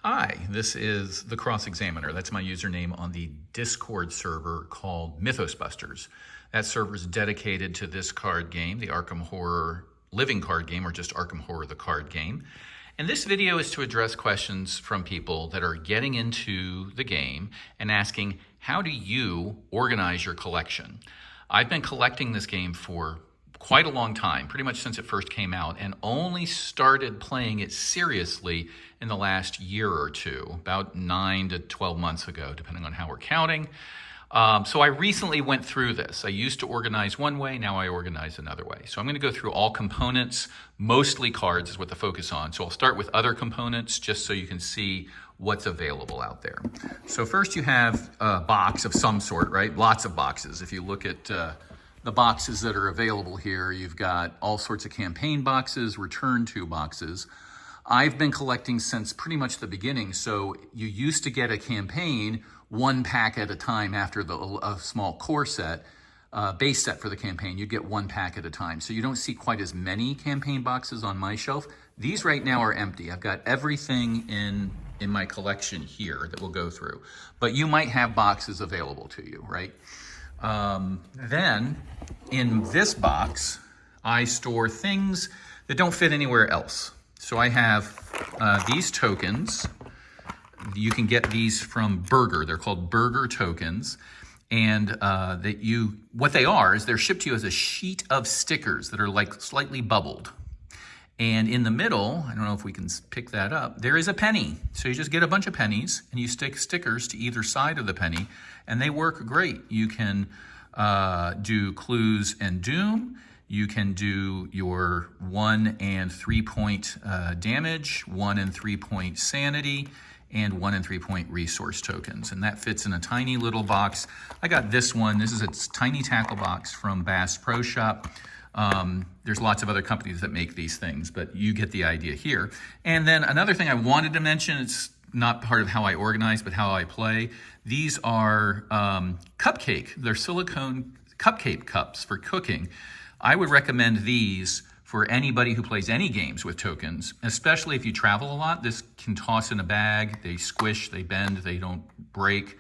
Hi, this is the Cross Examiner. That's my username on the Discord server called Mythosbusters. That server is dedicated to this card game, the Arkham Horror living card game, or just Arkham Horror the card game. And this video is to address questions from people that are getting into the game and asking, how do you organize your collection? I've been collecting this game for quite a long time, pretty much since it first came out, and only started playing it seriously in the last year or two, about 9 to 12 months ago, depending on how we're counting. So I recently went through this. I used to organize one way, now I organize another way. So I'm going to go through all components, mostly cards is what the focus on. So I'll start with other components just so you can see what's available out there. So first you have a box of some sort, right? Lots of boxes. If you look at the boxes that are available here, you've got all sorts of campaign boxes, return to boxes. I've been collecting since pretty much the beginning, so you used to get a campaign one pack at a time after a small core set, base set for the campaign. You get one pack at a time, so you don't see quite as many campaign boxes on my shelf. These right now are empty. I've got everything in my collection here that we'll go through, but you might have boxes available to you, right? Then in this box, I store things that don't fit anywhere else. So I have these tokens. You can get these from Burger. They're called Burger tokens. And what they are is they're shipped to you as a sheet of stickers that are like slightly bubbled. And in the middle, I don't know if we can pick that up, there is a penny. So you just get a bunch of pennies and you stick stickers to either side of the penny, and they work great. You can do clues and doom. You can do your 1 and 3 point damage, 1 and 3 point sanity, and 1 and 3 point resource tokens. And that fits in a tiny little box. I got this one. This is a tiny tackle box from Bass Pro Shop. There's lots of other companies that make these things, but you get the idea here. And then another thing I wanted to mention, it's not part of how I organize, but how I play. These are they're silicone cupcake cups for cooking. I would recommend these for anybody who plays any games with tokens, especially if you travel a lot. This can toss in a bag, they squish, they bend, they don't break,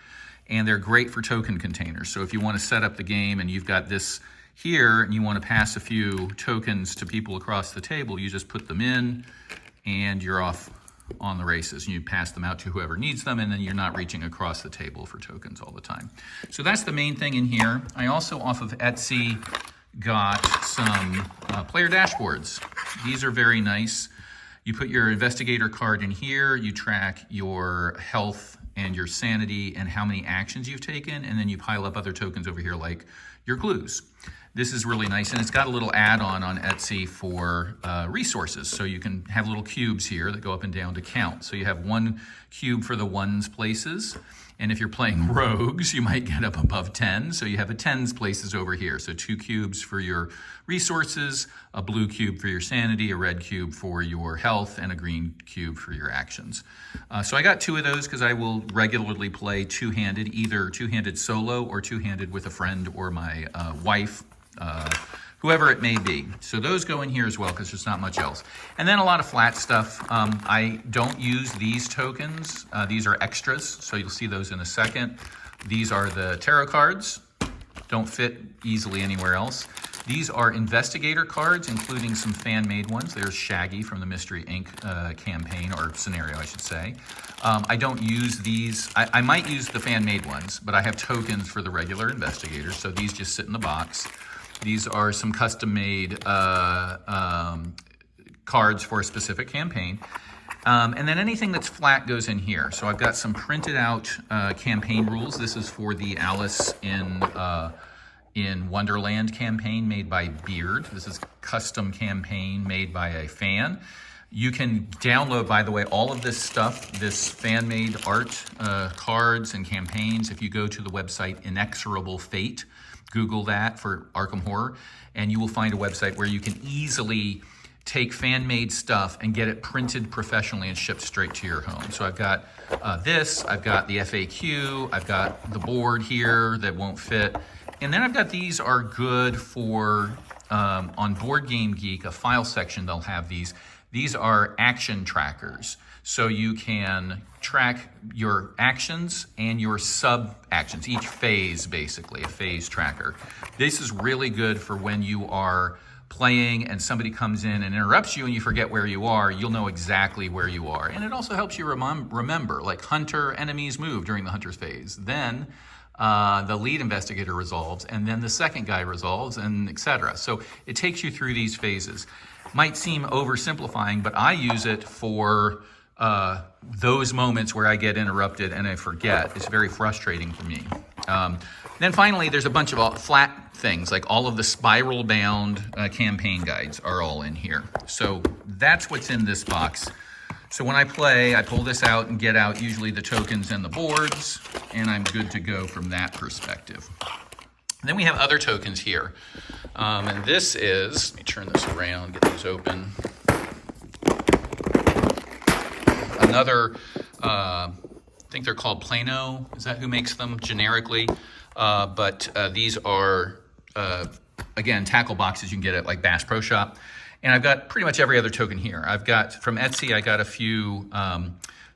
and they're great for token containers. So if you want to set up the game and you've got this here and you want to pass a few tokens to people across the table, you just put them in and you're off on the races. You pass them out to whoever needs them, and then you're not reaching across the table for tokens all the time. So that's the main thing in here. I also, off of Etsy, got some player dashboards. These are very nice. You put your investigator card in here, you track your health and your sanity and how many actions you've taken, and then you pile up other tokens over here like your clues. This is really nice, and it's got a little add-on on Etsy for resources. So you can have little cubes here that go up and down to count. So you have one cube for the ones places, and if you're playing rogues, you might get up above 10. So you have a tens places over here. So 2 cubes for your resources, a blue cube for your sanity, a red cube for your health, and a green cube for your actions. So I got 2 of those because I will regularly play two-handed, either two-handed solo or two-handed with a friend or my wife, whoever it may be. So those go in here as well because there's not much else. And then a lot of flat stuff. I don't use these tokens. These are extras, so you'll see those in a second. These are the tarot cards. Don't fit easily anywhere else. These are investigator cards, including some fan-made ones. There's Shaggy from the Mystery Inc. Campaign, or scenario, I should say. I don't use these. I might use the fan-made ones, but I have tokens for the regular investigators, so these just sit in the box. These are some custom-made cards for a specific campaign. And then anything that's flat goes in here. So I've got some printed out campaign rules. This is for the Alice in Wonderland campaign made by Beard. This is custom campaign made by a fan. You can download, by the way, all of this stuff, this fan-made art, cards and campaigns, if you go to the website Inexorable Fate. Google that for Arkham Horror, and you will find a website where you can easily take fan-made stuff and get it printed professionally and shipped straight to your home. So I've got this, I've got the FAQ, I've got the board here that won't fit, and then I've got these are good for, on Board Game Geek, a file section, they'll have these. These are action trackers. So you can track your actions and your sub-actions, each phase basically, a phase tracker. This is really good for when you are playing and somebody comes in and interrupts you and you forget where you are, you'll know exactly where you are. And it also helps you remember, like hunter, enemies move during the hunter's phase. Then the lead investigator resolves, and then the second guy resolves, and etc. So it takes you through these phases. Might seem oversimplifying, but I use it for those moments where I get interrupted and I forget. It's very frustrating for me. Then finally, there's a bunch of flat things, like all of the spiral-bound campaign guides are all in here. So that's what's in this box. So when I play, I pull this out and get out usually the tokens and the boards, and I'm good to go from that perspective. Then we have other tokens here. And this is, let me turn this around, get these open. Another, I think they're called Plano. Is that who makes them generically? But these are, again, tackle boxes you can get at like Bass Pro Shop. And I've got pretty much every other token here. I've got, from Etsy, I got a few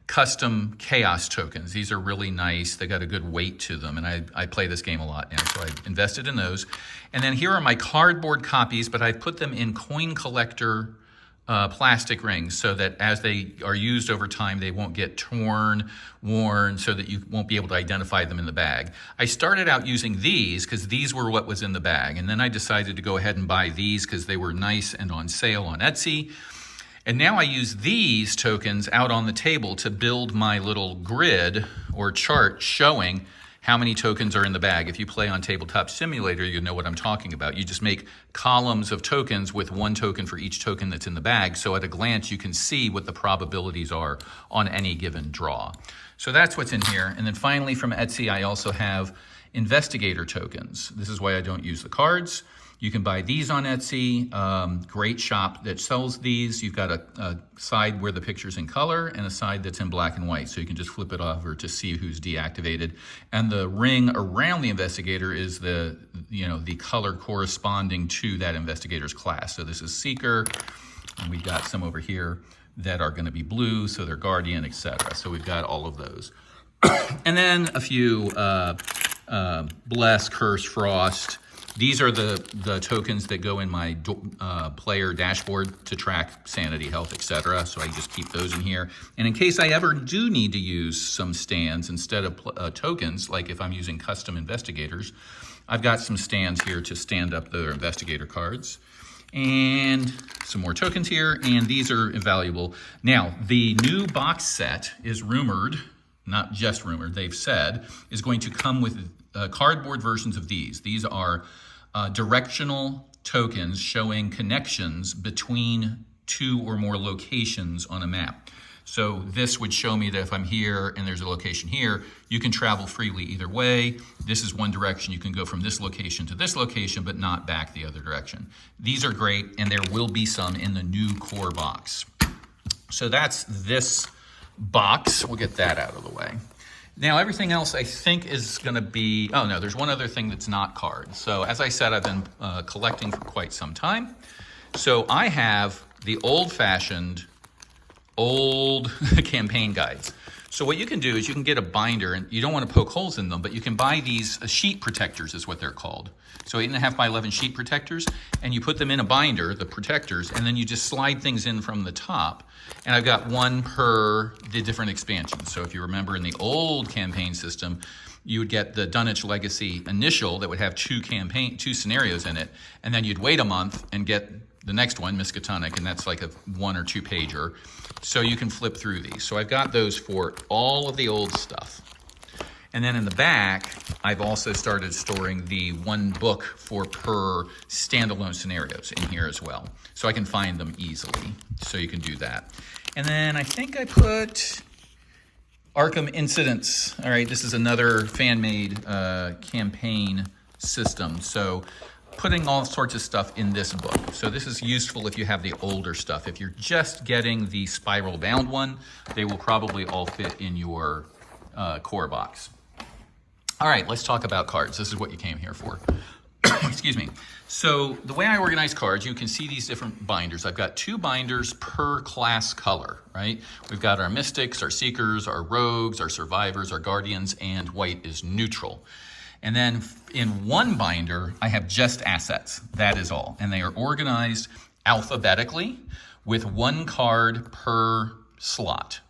custom chaos tokens. These are really nice. They got a good weight to them, and I play this game a lot now, so I invested in those. And then here are my cardboard copies, but I put them in coin collector plastic rings so that as they are used over time, they won't get torn, worn, so that you won't be able to identify them in the bag. I started out using these because these were what was in the bag, and then I decided to go ahead and buy these because they were nice and on sale on Etsy. And now I use these tokens out on the table to build my little grid or chart showing how many tokens are in the bag. If you play on Tabletop Simulator, you know what I'm talking about. You just make columns of tokens with one token for each token that's in the bag. So at a glance, you can see what the probabilities are on any given draw. So that's what's in here. And then finally from Etsy, I also have investigator tokens. This is why I don't use the cards. You can buy these on Etsy, great shop that sells these. You've got a side where the picture's in color and a side that's in black and white. So you can just flip it over to see who's deactivated. And the ring around the investigator is the color corresponding to that investigator's class. So this is Seeker, and we've got some over here that are gonna be blue, so they're Guardian, etc. So we've got all of those. And then a few Bless, Curse, Frost. These are the tokens that go in my player dashboard to track sanity, health, etc. So I just keep those in here. And in case I ever do need to use some stands instead of tokens, like if I'm using custom investigators, I've got some stands here to stand up the investigator cards. And some more tokens here, and these are invaluable. Now, the new box set is rumored, not just rumored, they've said, is going to come with cardboard versions of these. These are directional tokens showing connections between two or more locations on a map. So this would show me that if I'm here and there's a location here, you can travel freely either way. This is one direction. You can go from this location to this location, but not back the other direction. These are great, and there will be some in the new core box. So that's this box. We'll get that out of the way. Now, everything else I think is gonna be, oh no, there's one other thing that's not cards. So as I said, I've been collecting for quite some time. So I have the old-fashioned, old campaign guides. So what you can do is you can get a binder, and you don't want to poke holes in them, but you can buy these sheet protectors is what they're called. So 8.5 by 11 sheet protectors, and you put them in a binder, the protectors, and then you just slide things in from the top. And I've got one per the different expansions. So if you remember in the old campaign system, you would get the Dunwich Legacy Initial that would have two scenarios in it, and then you'd wait a month and get the next one, Miskatonic, and that's like a 1 or 2 pager. So you can flip through these. So I've got those for all of the old stuff. And then in the back, I've also started storing the one book for per standalone scenarios in here as well. So I can find them easily. So you can do that. And then I think I put Arkham Incidents. All right, this is another fan-made campaign system. So putting all sorts of stuff in this book. So this is useful if you have the older stuff. If you're just getting the spiral bound one, they will probably all fit in your core box. All right, let's talk about cards. This is what you came here for. Excuse me. So the way I organize cards, you can see these different binders. I've got 2 binders per class color, right? We've got our Mystics, our Seekers, our Rogues, our Survivors, our Guardians, and white is neutral. And then in one binder, I have just assets. That is all. And they are organized alphabetically with 1 card per slot.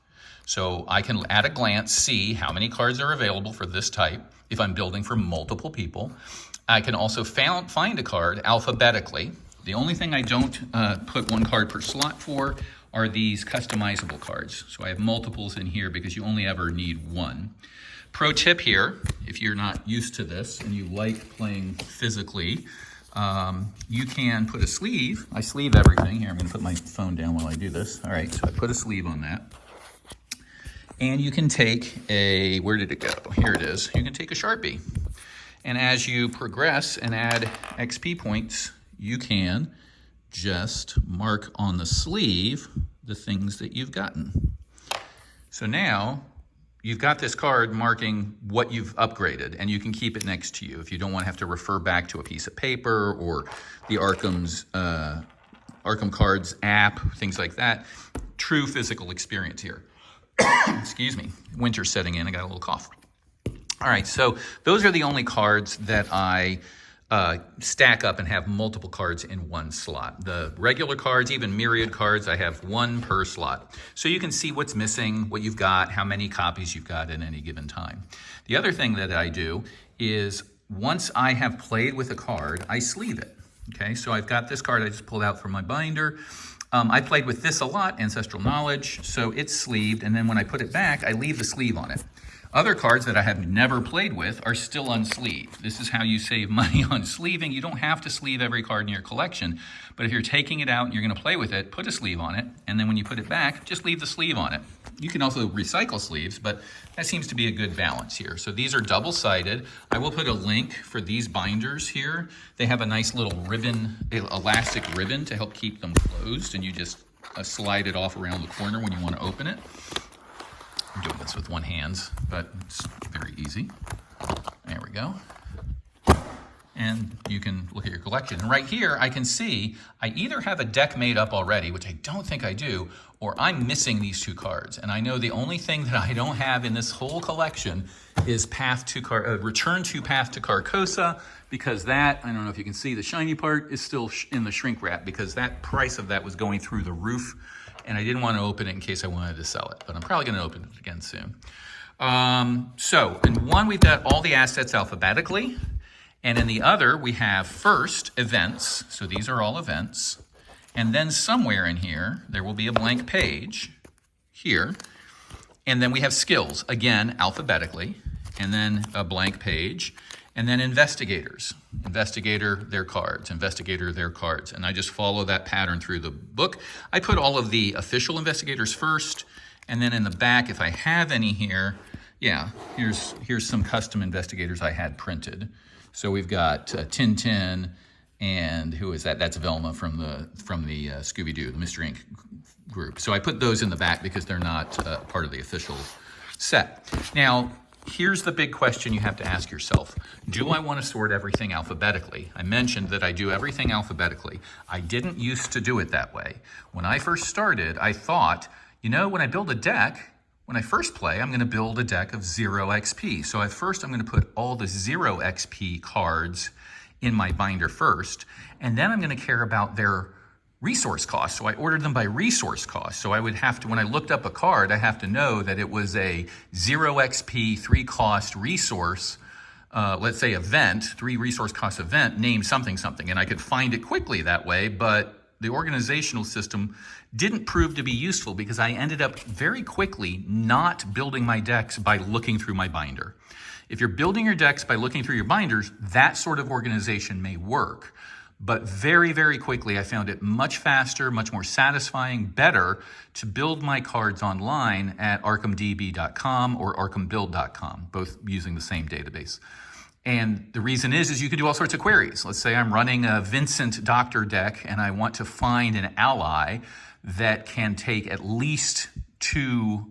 So I can at a glance see how many cards are available for this type if I'm building for multiple people. I can also find a card alphabetically. The only thing I don't put 1 card per slot for are these customizable cards. So I have multiples in here because you only ever need 1. Pro tip here, if you're not used to this and you like playing physically, you can put a sleeve. I sleeve everything. Here, I'm going to put my phone down while I do this. All right, so I put a sleeve on that. And you can take a, where did it go? Here it is. You can take a Sharpie. And as you progress and add XP points, you can just mark on the sleeve the things that you've gotten. So now you've got this card marking what you've upgraded, and you can keep it next to you if you don't want to have to refer back to a piece of paper or the Arkham Cards app, things like that. True physical experience here. Excuse me, winter's setting in, I got a little cough. All right, so those are the only cards that I stack up and have multiple cards in 1 slot. The regular cards, even myriad cards, I have 1 per slot. So you can see what's missing, what you've got, how many copies you've got at any given time. The other thing that I do is once I have played with a card, I sleeve it. Okay, so I've got this card I just pulled out from my binder. I played with this a lot, Ancestral Knowledge, so it's sleeved, and then when I put it back, I leave the sleeve on it. Other cards that I have never played with are still unsleeved. This is how you save money on sleeving. You don't have to sleeve every card in your collection, but if you're taking it out and you're gonna play with it, put a sleeve on it, and then when you put it back, just leave the sleeve on it. You can also recycle sleeves, but that seems to be a good balance here. So these are double-sided. I will put a link for these binders here. They have a nice little ribbon, elastic ribbon to help keep them closed, and you just slide it off around the corner when you want to open it. I'm doing this with 1 hand, but it's very easy. There we go. And you can look at your collection. And right here, I can see I either have a deck made up already, which I don't think I do, or I'm missing these 2 cards. And I know the only thing that I don't have in this whole collection is Return to Path to Carcosa, because that, I don't know if you can see, the shiny part is still in the shrink wrap because that price of that was going through the roof, and I didn't want to open it in case I wanted to sell it, but I'm probably going to open it again soon. So in one, we've got all the assets alphabetically. And in the other, we have first events. So these are all events. And then somewhere in here, there will be a blank page here. And then we have skills, again, alphabetically. And then a blank page. And then investigators. Investigator, their cards. Investigator, their cards. And I just follow that pattern through the book. I put all of the official investigators first. And then in the back, if I have any here, yeah, here's some custom investigators I had printed. So we've got Tintin, and who is that? That's Velma from the Scooby-Doo, the Mr. Inc. group. So I put those in the back because they're not part of the official set. Now, here's the big question you have to ask yourself. Do I want to sort everything alphabetically? I mentioned that I do everything alphabetically. I didn't used to do it that way. When I first started, I thought, you know, when I build a deck, when I first play, I'm going to build a deck of 0 XP. So at first, I'm going to put all the 0 XP cards in my binder first, and then I'm going to care about their resource cost. So I ordered them by resource cost. So I would have to, when I looked up a card, I have to know that it was a 0 XP, 3 cost resource, let's say event, 3 resource cost event, named something something. And I could find it quickly that way, but the organizational system didn't prove to be useful because I ended up very quickly not building my decks by looking through my binder. If you're building your decks by looking through your binders, that sort of organization may work. But very, very quickly, I found it much faster, much more satisfying, better to build my cards online at arkhamdb.com or arkhambuild.com, both using the same database. And the reason is you can do all sorts of queries. Let's say I'm running a Vincent Doctor deck and I want to find an ally that can take at least 2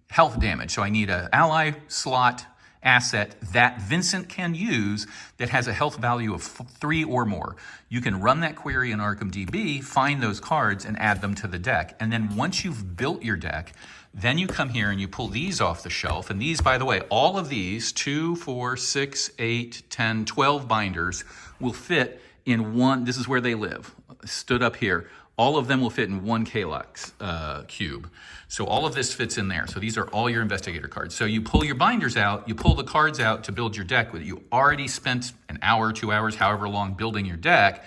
health damage. So I need an ally slot asset that Vincent can use that has a health value of 3 or more. You can run that query in ArkhamDB, find those cards, and add them to the deck. And then once you've built your deck, then you come here and you pull these off the shelf. And these, by the way, all of these, 2, 4, 6, 8, 10, 12 binders will fit in one. This is where they live. Stood up here. All of them will fit in one Kalox cube. So all of this fits in there. So these are all your investigator cards. So you pull your binders out, you pull the cards out to build your deck with. You already spent an hour, 2 hours, however long building your deck,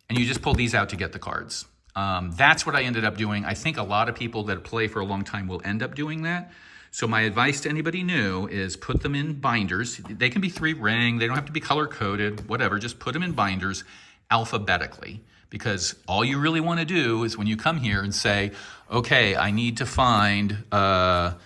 and you just pull these out to get the cards. That's what I ended up doing. I think a lot of people that play for a long time will end up doing that. So my advice to anybody new is put them in binders. They can be 3-ring, they don't have to be color-coded, whatever. Just put them in binders alphabetically. Because all you really want to do is when you come here and say, okay, I need to find the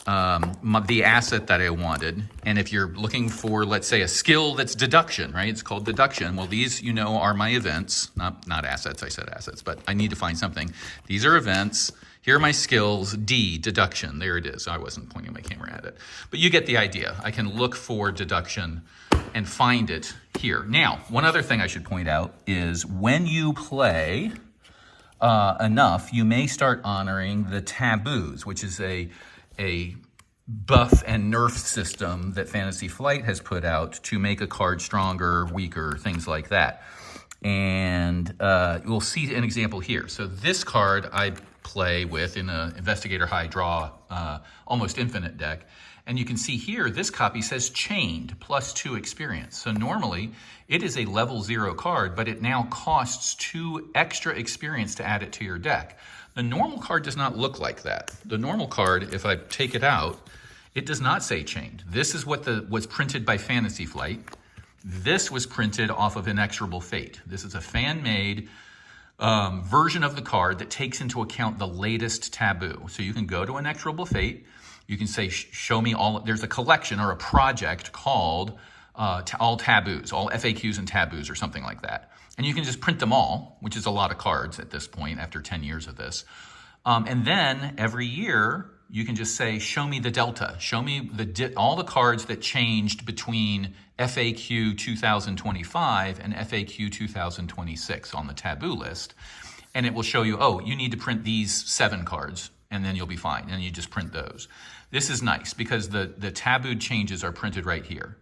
asset that I wanted. And if you're looking for, let's say, a skill that's deduction, right? It's called deduction. Well, these, you know, are my events, not assets. I said assets, but I need to find something. These are events. Here are my skills, D, deduction. There it is. I wasn't pointing my camera at it. But you get the idea. I can look for deduction and find it here. Now, one other thing I should point out is when you play enough, you may start honoring the taboos, which is a buff and nerf system that Fantasy Flight has put out to make a card stronger, weaker, things like that. And you'll see an example here. So this card I play with in an Investigator High Draw almost infinite deck. And you can see here, this copy says chained +2 experience. So normally it is a level 0 card, but it now costs 2 extra experience to add it to your deck. The normal card does not look like that. The normal card, if I take it out, it does not say chained. This is what was printed by Fantasy Flight. This was printed off of Inexorable Fate. This is a fan-made version of the card that takes into account the latest taboo. So you can go to Inexorable Fate. You can say, show me all, there's a collection or a project called all taboos, all FAQs and taboos or something like that. And you can just print them all, which is a lot of cards at this point after 10 years of this. And then every year you can just say, show me the delta. Show me all the cards that changed between FAQ 2025 and FAQ 2026 on the taboo list. And it will show you, oh, you need to print these 7 cards and then you'll be fine. And you just print those. This is nice because the tabooed changes are printed right here.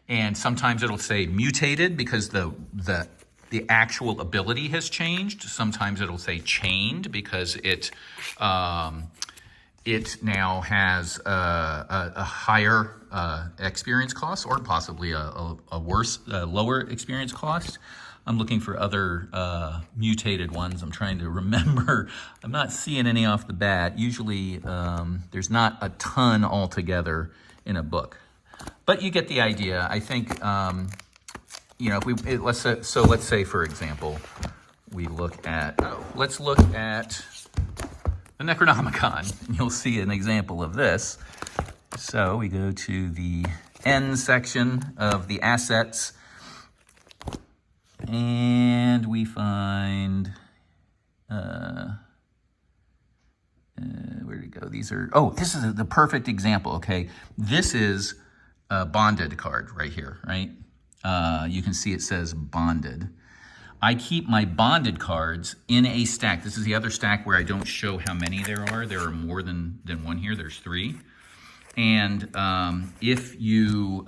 And sometimes it'll say mutated because the actual ability has changed. Sometimes it'll say chained because it now has a higher experience cost or possibly a worse, lower experience cost. I'm looking for other mutated ones. I'm trying to remember. I'm not seeing any off the bat. Usually there's not a ton altogether in a book. But you get the idea. I think, you know, let's say, for example, we look at, let's look at the Necronomicon. You'll see an example of this. So we go to the N section of the assets. And we find, where did it go? These are, oh, this is the perfect example, okay? This is a bonded card right here, right? You can see it says bonded. I keep my bonded cards in a stack. This is the other stack where I don't show how many there are. There are more than one here. There's 3. And if you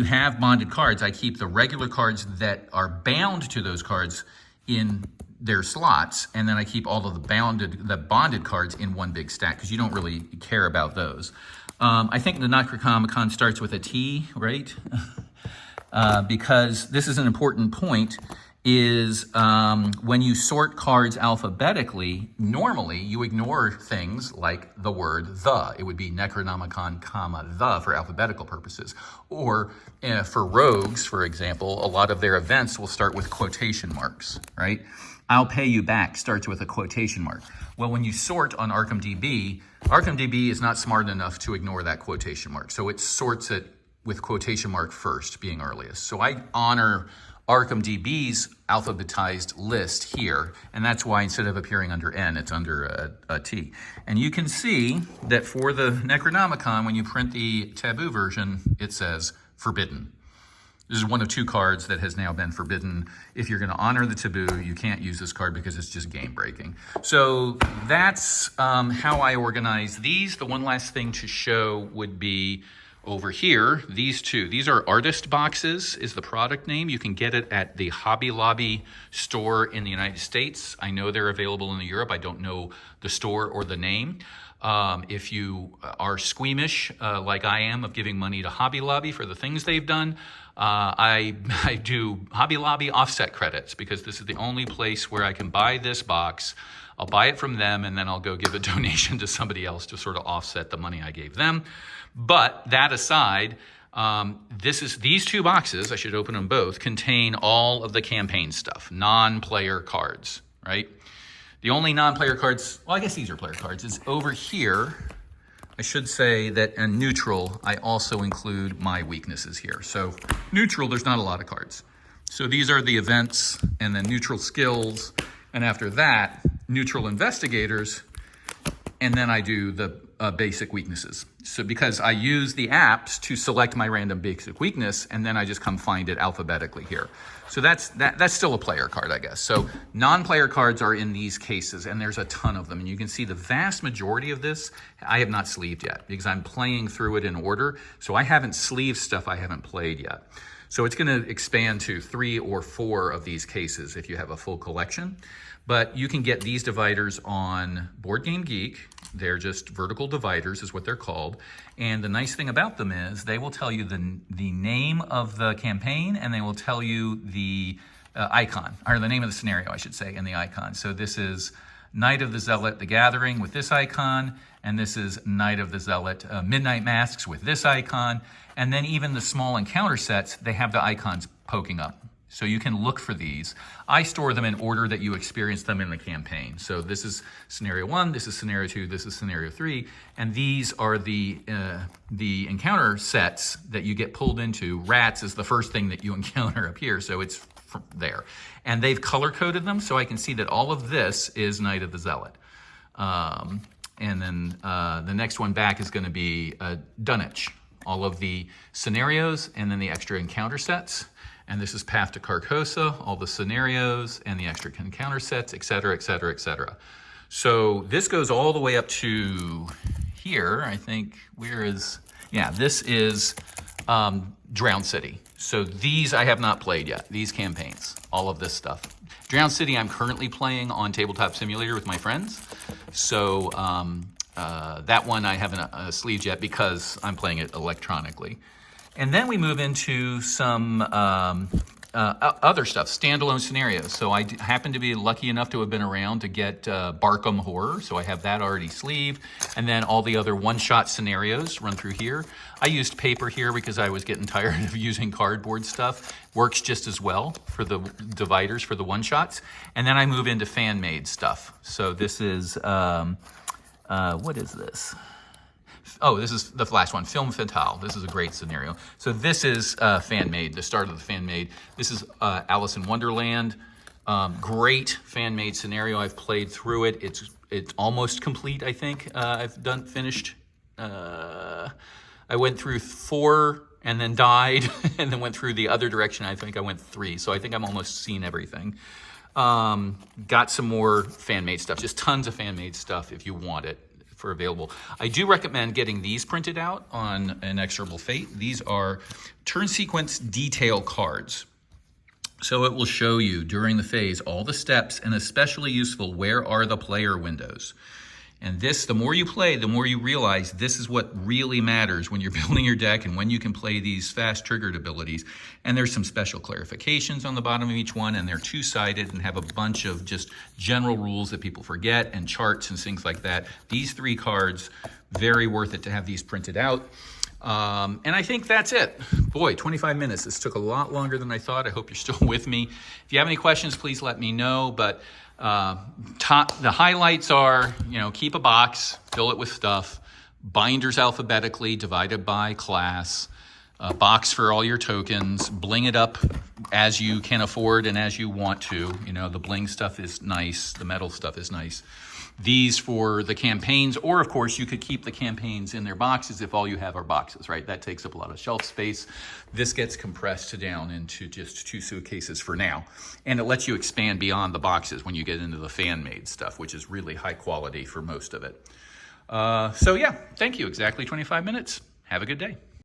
have bonded cards, I keep the regular cards that are bound to those cards in their slots, and then I keep all of the bonded cards in one big stack because you don't really care about those. I think the Necronomicon starts with a T, right? Because this is an important point, is when you sort cards alphabetically, normally you ignore things like the word the. It would be Necronomicon, the for alphabetical purposes. Or for rogues, for example, a lot of their events will start with quotation marks, right? I'll pay you back starts with a quotation mark. Well, when you sort on ArkhamDB, ArkhamDB is not smart enough to ignore that quotation mark. So it sorts it with quotation mark first being earliest. So I honor Arkham DB's alphabetized list here, and that's why instead of appearing under N, it's under a T. And you can see that for the Necronomicon, when you print the Taboo version, it says forbidden. This is one of 2 cards that has now been forbidden. If you're going to honor the Taboo, you can't use this card because it's just game breaking. So that's how I organize these. The one last thing to show would be over here, these 2. These are artist boxes is the product name. You can get it at the Hobby Lobby store in the United States. I know they're available in Europe. I don't know the store or the name. If you are squeamish, like I am, of giving money to Hobby Lobby for the things they've done, I do Hobby Lobby offset credits because this is the only place where I can buy this box. I'll buy it from them and then I'll go give a donation to somebody else to sort of offset the money I gave them. But that aside, these 2 boxes, I should open them both, contain all of the campaign stuff, non-player cards, right? The only non-player cards, well, I guess these are player cards, is over here. I should say that in neutral, I also include my weaknesses here. So neutral, there's not a lot of cards. So these are the events and then neutral skills. And after that, neutral investigators. And then I do the basic weaknesses. So because I use the apps to select my random basic weakness, and then I just come find it alphabetically here. So that's still a player card, I guess. So non-player cards are in these cases, and there's a ton of them. And you can see the vast majority of this I have not sleeved yet because I'm playing through it in order. So I haven't sleeved stuff I haven't played yet. So it's going to expand to 3 or 4 of these cases if you have a full collection. But you can get these dividers on Board Game Geek. They're just vertical dividers is what they're called. And the nice thing about them is they will tell you the name of the campaign, and they will tell you the icon, or the name of the scenario, I should say, and the icon. So this is Night of the Zealot, The Gathering with this icon, and this is Night of the Zealot, Midnight Masks with this icon. And then even the small encounter sets, they have the icons poking up. So you can look for these. I store them in order that you experience them in the campaign. So this is scenario 1, this is scenario 2, this is scenario 3, and these are the encounter sets that you get pulled into. Rats is the first thing that you encounter up here, so it's there. And they've color-coded them, so I can see that all of this is Night of the Zealot. And then the next one back is going to be Dunwich. All of the scenarios and then the extra encounter sets. And this is Path to Carcosa, all the scenarios and the extra encounter sets, et cetera, et cetera, et cetera. So this goes all the way up to here, I think. This is Drowned City. So these I have not played yet, these campaigns, all of this stuff. Drowned City I'm currently playing on Tabletop Simulator with my friends. So that one I haven't sleeved yet because I'm playing it electronically. And then we move into some other stuff, standalone scenarios. So I happen to be lucky enough to have been around to get Arkham Horror, so I have that already sleeved. And then all the other one-shot scenarios run through here. I used paper here because I was getting tired of using cardboard stuff. Works just as well for the dividers for the one-shots. And then I move into fan-made stuff. So this is, what is this? Oh, this is the last one, Film Fatale. This is a great scenario. So this is fan-made, the start of the fan-made. This is Alice in Wonderland. Great fan-made scenario. I've played through it. It's almost complete, I think. I've finished. I went through 4 and then died, and then went through the other direction. I think I went 3. So I think I'm almost seen everything. Got some more fan-made stuff, just tons of fan-made stuff if you want it. For available. I do recommend getting these printed out on Inexorable Fate. These are turn sequence detail cards. So it will show you during the phase all the steps, and especially useful, where are the player windows. And this, the more you play, the more you realize this is what really matters when you're building your deck and when you can play these fast triggered abilities. And there's some special clarifications on the bottom of each one, and they're two-sided and have a bunch of just general rules that people forget and charts and things like that. These 3 cards, very worth it to have these printed out. And I think that's it. Boy, 25 minutes. This took a lot longer than I thought. I hope you're still with me. If you have any questions, please let me know. But the highlights are, keep a box, fill it with stuff, binders alphabetically, divided by class, A box for all your tokens, bling it up as you can afford and as you want to. You know, the bling stuff is nice, the metal stuff is nice. These for the campaigns, or of course you could keep the campaigns in their boxes if all you have are boxes, right? That takes up a lot of shelf space. This gets compressed down into just 2 suitcases for now. And it lets you expand beyond the boxes when you get into the fan-made stuff, which is really high quality for most of it. So yeah, thank you. Exactly 25 minutes. Have a good day.